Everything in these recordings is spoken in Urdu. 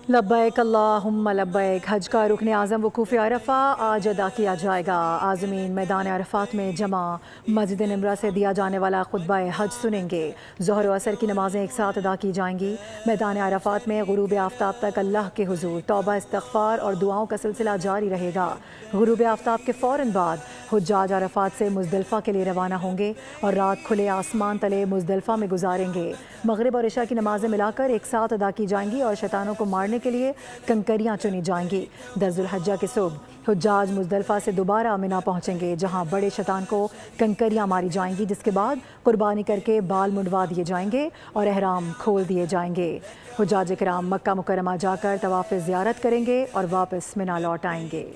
لبیک اللہم لبیک حج کا رکن اعظم وقوف عرفہ آج ادا کیا جائے گا۔ عازمین میدان عرفات میں جمع مسجد نمرہ سے دیا جانے والا خطبہ حج سنیں گے۔ ظہر و عصر کی نمازیں ایک ساتھ ادا کی جائیں گی۔ میدان عرفات میں غروب آفتاب تک اللہ کے حضور توبہ استغفار اور دعاؤں کا سلسلہ جاری رہے گا۔ غروب آفتاب کے فوراً بعد حجاج عرفات سے مزدلفہ کے لیے روانہ ہوں گے اور رات کھلے آسمان تلے مزدلفہ میں گزاریں گے۔ مغرب اور عشاء کی نمازیں ملا کر ایک ساتھ ادا کی جائیں گی اور شیطانوں کو مارنے کے لیے کنکریاں چنی جائیں گی۔ 10 ذو الحجہ کے صبح حجاج مزدلفہ سے دوبارہ منا پہنچیں گے، جہاں بڑے شیطان کو کنکریاں ماری جائیں گی، جس کے بعد قربانی کر کے بال منڈوا دیے جائیں گے اور احرام کھول دیے جائیں گے۔ حجاج کرام مکہ مکرمہ جا کر طواف زیارت کریں گے اور واپس منا لوٹ آئیں گے۔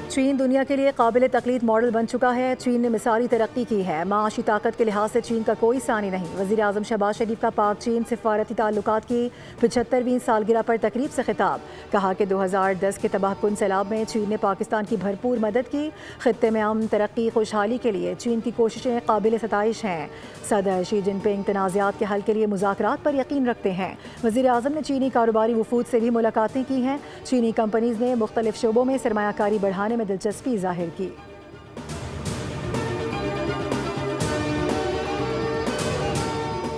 چین دنیا کے لیے قابل تقلید ماڈل بن چکا ہے۔ چین نے مثالی ترقی کی ہے۔ معاشی طاقت کے لحاظ سے چین کا کوئی ثانی نہیں۔ وزیر اعظم شہباز شریف کا پاک چین سفارتی تعلقات کی 75ویں سالگرہ پر تقریب سے خطاب۔ کہا کہ 2010 کے تباہ کن سیلاب میں چین نے پاکستان کی بھرپور مدد کی۔ خطے میں امن، ترقی، خوشحالی کے لیے چین کی کوششیں قابل ستائش ہیں۔ صدر شی جن پنگ تنازعات کے حل کے لیے مذاکرات پر یقین رکھتے ہیں۔ وزیر اعظم نے چینی کاروباری وفود سے بھی ملاقاتیں کی ہیں۔ چینی کمپنیز نے مختلف شعبوں میں سرمایہ کاری بڑھانے میں دلچسپی ظاہر کی۔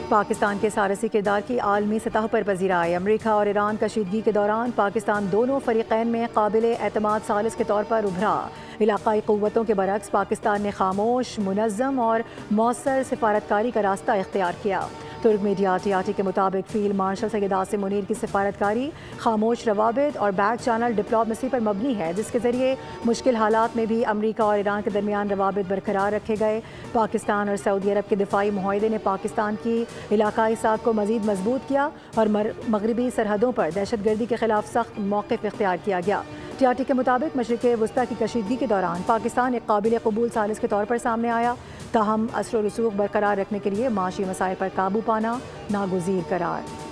پاکستان کے ثالثی کردار کی عالمی سطح پر پذیرائی۔ امریکہ اور ایران کشیدگی کے دوران پاکستان دونوں فریقین میں قابل اعتماد ثالث کے طور پر ابھرا۔ علاقائی قوتوں کے برعکس پاکستان نے خاموش، منظم اور مؤثر سفارتکاری کا راستہ اختیار کیا۔ ترک میڈیا ٹی آر ٹی کے مطابق فیلڈ مارشل سید عاصم منیر کی سفارتکاری خاموش روابط اور بیک چینل ڈپلومیسی پر مبنی ہے، جس کے ذریعے مشکل حالات میں بھی امریکہ اور ایران کے درمیان روابط برقرار رکھے گئے۔ پاکستان اور سعودی عرب کے دفاعی معاہدے نے پاکستان کی علاقائی ساکھ کو مزید مضبوط کیا اور مغربی سرحدوں پر دہشت گردی کے خلاف سخت موقف اختیار کیا گیا۔ ٹی آر ٹی کے مطابق مشرق وسطیٰ کی کشیدگی کے دوران پاکستان ایک قابل قبول ثالث کے طور پر سامنے آیا، تاہم اثر و رسوخ برقرار رکھنے کے لیے معاشی مسائل پر قابو پانا ناگزیر قرار۔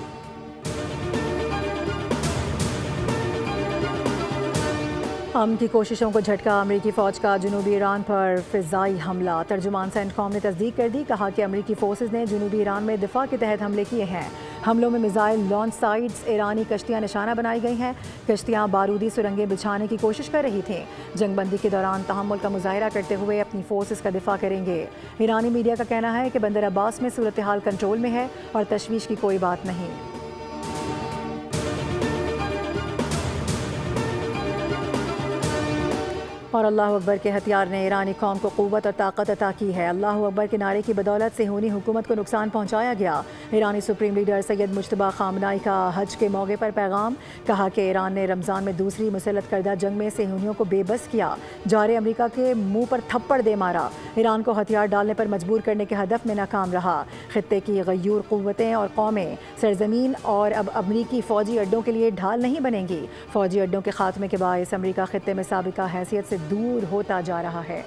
امن کی کوششوں کو جھٹکا، امریکی فوج کا جنوبی ایران پر فضائی حملہ۔ ترجمان سینٹ کام نے تصدیق کر دی، کہا کہ امریکی فورسز نے جنوبی ایران میں دفاع کے تحت حملے کیے ہیں۔ حملوں میں میزائل لانچ سائٹس، ایرانی کشتیاں نشانہ بنائی گئی ہیں۔ کشتیاں بارودی سرنگیں بچھانے کی کوشش کر رہی تھیں۔ جنگ بندی کے دوران تحمل کا مظاہرہ کرتے ہوئے اپنی فورسز کا دفاع کریں گے۔ ایرانی میڈیا کا کہنا ہے کہ بندر عباس میں صورتحال کنٹرول میں ہے اور تشویش کی کوئی بات نہیں۔ اور اللہ اکبر کے ہتھیار نے ایرانی قوم کو قوت اور طاقت عطا کی ہے۔ اللہ اکبر کے نعرے کی بدولت صہیونی حکومت کو نقصان پہنچایا گیا۔ ایرانی سپریم لیڈر سید مجتبیٰ خامنہئی کا حج کے موقع پر پیغام، کہا کہ ایران نے رمضان میں دوسری مسلط کردہ جنگ میں صہیونیوں کو بے بس کیا، جارے امریکہ کے منہ پر تھپڑ دے مارا، ایران کو ہتھیار ڈالنے پر مجبور کرنے کے ہدف میں ناکام رہا۔ خطے کی غیور قوتیں اور قومیں سرزمین اور اب امریکی فوجی اڈوں کے لیے ڈھال نہیں بنیں گی۔ فوجی اڈوں کے خاتمے کے باعث امریکہ خطے میں سابقہ حیثیت سے دور ہوتا جا رہا ہے۔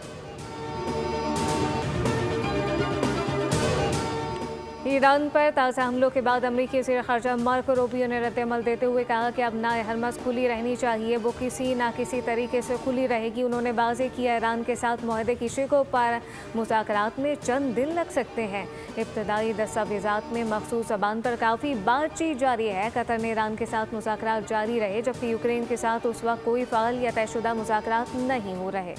ایران پر تازہ حملوں کے بعد امریکی وزیر خارجہ مارکو روبیو نے رد عمل دیتے ہوئے کہا کہ اب نہ ہرمز کھلی رہنی چاہیے، وہ کسی نہ کسی طریقے سے کھلی رہے گی۔ انہوں نے واضح کیا ایران کے ساتھ معاہدے کی شقوں پر مذاکرات میں چند دن لگ سکتے ہیں۔ ابتدائی دستاویزات میں مخصوص زبان پر کافی بات چیت جاری ہے۔ قطر نے ایران کے ساتھ مذاکرات جاری رہے، جبکہ یوکرین کے ساتھ اس وقت کوئی فعال یا طے شدہ مذاکرات نہیں ہو رہے۔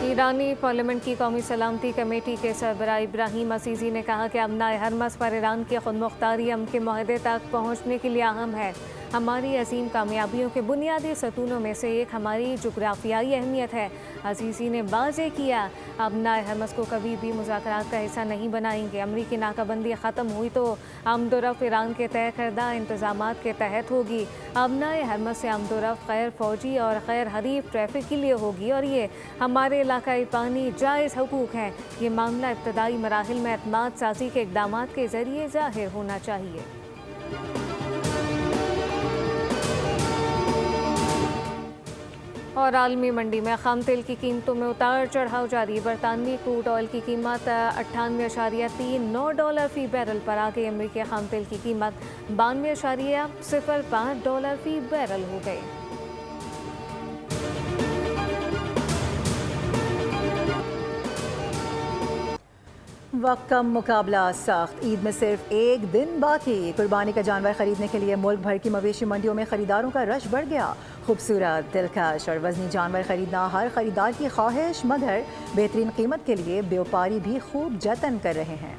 ایرانی پارلیمنٹ کی قومی سلامتی کمیٹی کے سربراہ ابراہیم عزیزی نے کہا کہ امن ہرمز پر ایران کی خود مختاری امن کے معاہدے تک پہنچنے کے لیے اہم ہے۔ ہماری عظیم کامیابیوں کے بنیادی ستونوں میں سے ایک ہماری جغرافیائی اہمیت ہے۔ عزیزی نے واضح کیا امن ہرمز کو کبھی بھی مذاکرات کا حصہ نہیں بنائیں گے۔ امریکی ناکہ بندی ختم ہوئی تو آمد و رفت ایران کے طے کردہ انتظامات کے تحت ہوگی۔ امن ہرمز سے آمد و رفت غیر فوجی اور غیر حریف ٹریفک کے لیے ہوگی اور یہ ہمارے علاقائی پانی جائز حقوق ہیں۔ یہ معاملہ ابتدائی مراحل میں اعتماد سازی کے اقدامات کے ذریعے ظاہر ہونا چاہیے۔ اور عالمی منڈی میں خام تیل کی قیمتوں میں اتار چڑھاؤ جاری۔ برطانوی کروڈ آئل کی قیمت $98.39 فی بیرل پر آ گئی۔ امریکی خام تیل کی قیمت $92.05 فی بیرل ہو گئی۔ وقت کم مقابلہ سخت، عید میں صرف ایک دن باقی، قربانی کا جانور خریدنے کے لیے ملک بھر کی مویشی منڈیوں میں خریداروں کا رش بڑھ گیا۔ خوبصورت، دلکش اور وزنی جانور خریدنا ہر خریدار کی خواہش، مگر بہترین قیمت کے لیے بیوپاری بھی خوب جتن کر رہے ہیں۔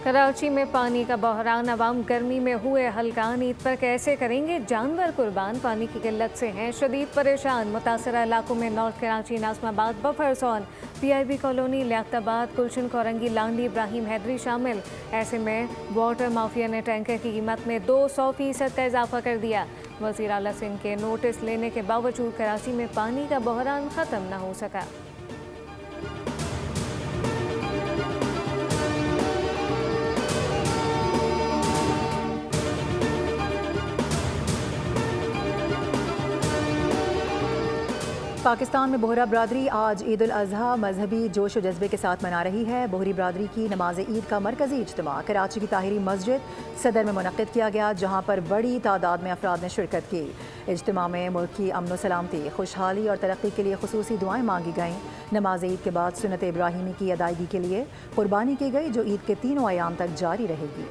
کراچی میں پانی کا بحران، عوام گرمی میں ہوئے ہلکان، عید پر کیسے کریں گے جانور قربان؟ پانی کی قلت سے ہیں شدید پریشان، متاثرہ علاقوں میں north Karachi, Nazimabad, buffer zone, P I B colony, Liaquatabad, Gulshan Korangi, Landhi, ابراہیم حیدری شامل۔ ایسے میں واٹر مافیا نے ٹینکر کی قیمت میں 200% کا اضافہ کر دیا۔ وزیر اعلیٰ سندھ کے نوٹس لینے کے باوجود کراچی میں پانی کا بحران ختم نہ ہو سکا۔ پاکستان میں بوہرا برادری آج عید الاضحیٰ مذہبی جوش و جذبے کے ساتھ منا رہی ہے۔ بوہری برادری کی نماز عید کا مرکزی اجتماع کراچی کی طاہری مسجد صدر میں منعقد کیا گیا، جہاں پر بڑی تعداد میں افراد نے شرکت کی۔ اجتماع میں ملک کی امن و سلامتی، خوشحالی اور ترقی کے لیے خصوصی دعائیں مانگی گئیں۔ نماز عید کے بعد سنت ابراہیمی کی ادائیگی کے لیے قربانی کی گئی، جو عید کے تینوں ایام تک جاری رہے گی۔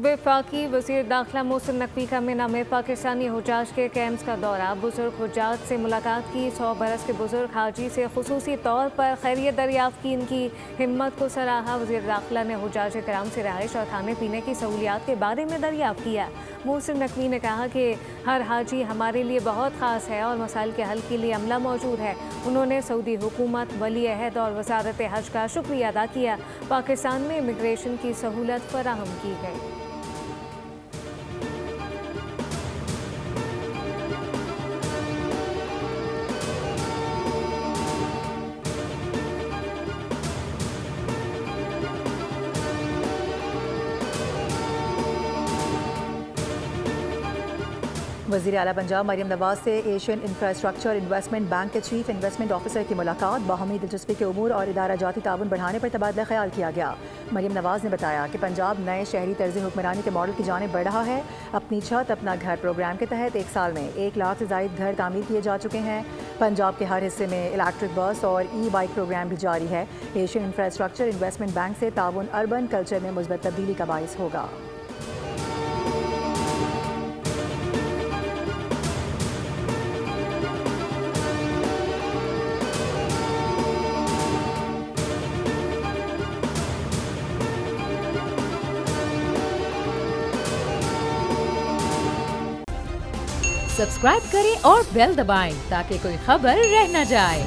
وفاقی وزیر داخلہ محسن نقوی کا منی میں پاکستانی حجاج کے کیمپس کا دورہ، بزرگ حجاج سے ملاقات کی، 100 برس کے بزرگ حاجی سے خصوصی طور پر خیریت دریافت کی، ان کی ہمت کو سراہا۔ وزیر داخلہ نے حجاج کرام سے رہائش اور کھانے پینے کی سہولیات کے بارے میں دریافت کیا۔ محسن نقوی نے کہا کہ ہر حاجی ہمارے لیے بہت خاص ہے اور مسائل کے حل کے لیے عملہ موجود ہے۔ انہوں نے سعودی حکومت، ولی عہد اور وزارت حج کا شکریہ ادا کیا۔ پاکستان میں امیگریشن کی سہولت فراہم کی گئی۔ وزیر اعلیٰ پنجاب مریم نواز سے ایشین انفراسٹرکچر انویسٹمنٹ بینک کے چیف انویسٹمنٹ آفیسر کی ملاقات، باہمی دلچسپی کے امور اور ادارہ جاتی تعاون بڑھانے پر تبادلہ خیال کیا گیا۔ مریم نواز نے بتایا کہ پنجاب نئے شہری طرز حکمرانی کے ماڈل کی جانب بڑھ رہا ہے۔ اپنی چھت اپنا گھر پروگرام کے تحت 1 سال میں 1 لاکھ سے زائد گھر تعمیر کیے جا چکے ہیں۔ پنجاب کے ہر حصے میں الیکٹرک بس اور ای بائک پروگرام بھی جاری ہے۔ ایشین انفراسٹرکچر انویسٹمنٹ بینک سے تعاون اربن کلچر میں مثبت تبدیلی کا باعث ہوگا۔ سبسکرائب کریں اور بیل دبائیں تاکہ کوئی خبر رہ نہ جائے۔